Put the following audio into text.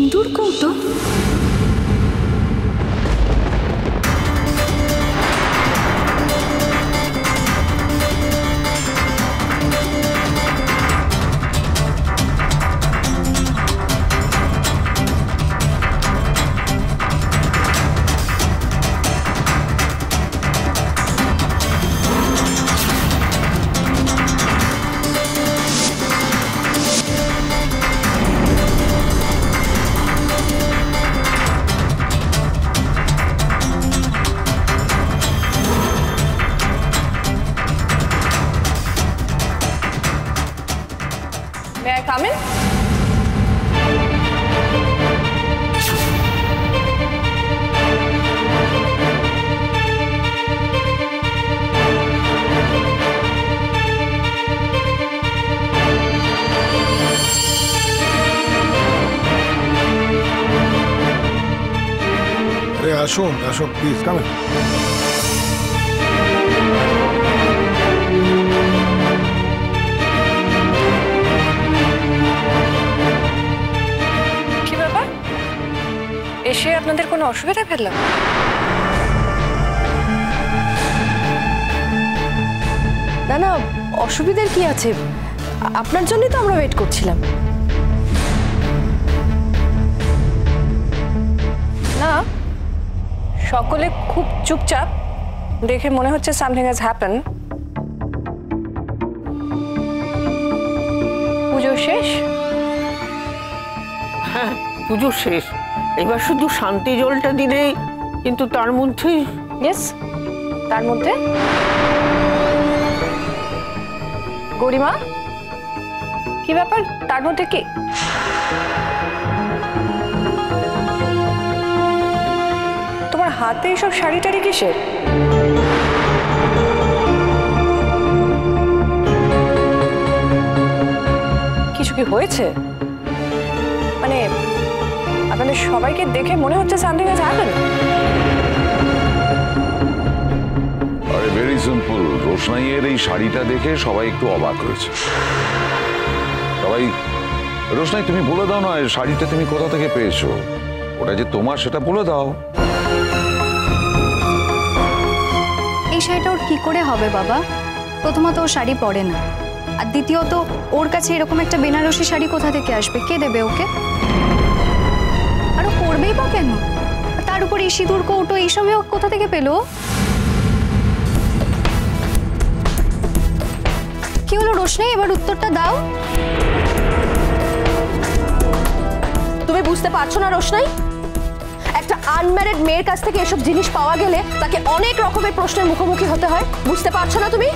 সিঁদুর কৌটো? May I come in? আরে আসুন আসুন, প্লিজ কাম ইন। কি ব্যাপার, এসে আপনাদের কোনো অসুবিধা ফেললাম? না না, অসুবিধার কি আছে? আপনার জন্যই তো আমরা ওয়েট করছিলাম। না, সকলে খুব চুপচাপ, দেখে মনে হচ্ছে সামথিং হ্যাজ হ্যাপেন। পুজো শেষ? হ্যাঁ, পুজো শেষ। এবার শুধু শান্তি জলটা দিলেই, কিন্তু তার মধ্যেই ইয়েস, তার মধ্যে গরিমা কি ব্যাপার, তার মধ্যে কি? তোমার হাতে এইসব শাড়ি টাড়ি কিসের? কিছু কি হয়েছে? মানে আপনাদের সবাইকে দেখে মনে হচ্ছে সামথিং হ্যাজ হ্যাপেন। আরে ভেরি সিম্পল, রোশনাইয়ের এই শাড়িটা দেখে সবাই একটু অবাক হয়েছে। সবাই, রোশনাই তুমি বলে দাও না, এই শাড়িটা তুমি কোথা থেকে পেয়েছো? ওটা যে তোমার সেটা বলে দাও। এই শাড়িটা ওর কি করে হবে বাবা? প্রথমত ও শাড়ি পরে না, আর দ্বিতীয়ত ওর কাছে এরকম একটা বেনারসি শাড়ি কোথা থেকে আসবে? কে দেবে ওকে? আর ও পরবেই বা কেন? তার উপর এই সিঁদুর কৌটো এইসবও কোথা থেকে পেলো? কি হলো রোশনাই, এবার উত্তরটা দাও। তুমি বুঝতে পারছো না রোশনাই? একটা আনম্যারিড মেয়ের কাছ থেকে এসব জিনিস পাওয়া গেলে তাকে অনেক রকমের প্রশ্নের মুখোমুখি হতে হয়। বুঝতে পারছো না তুমি?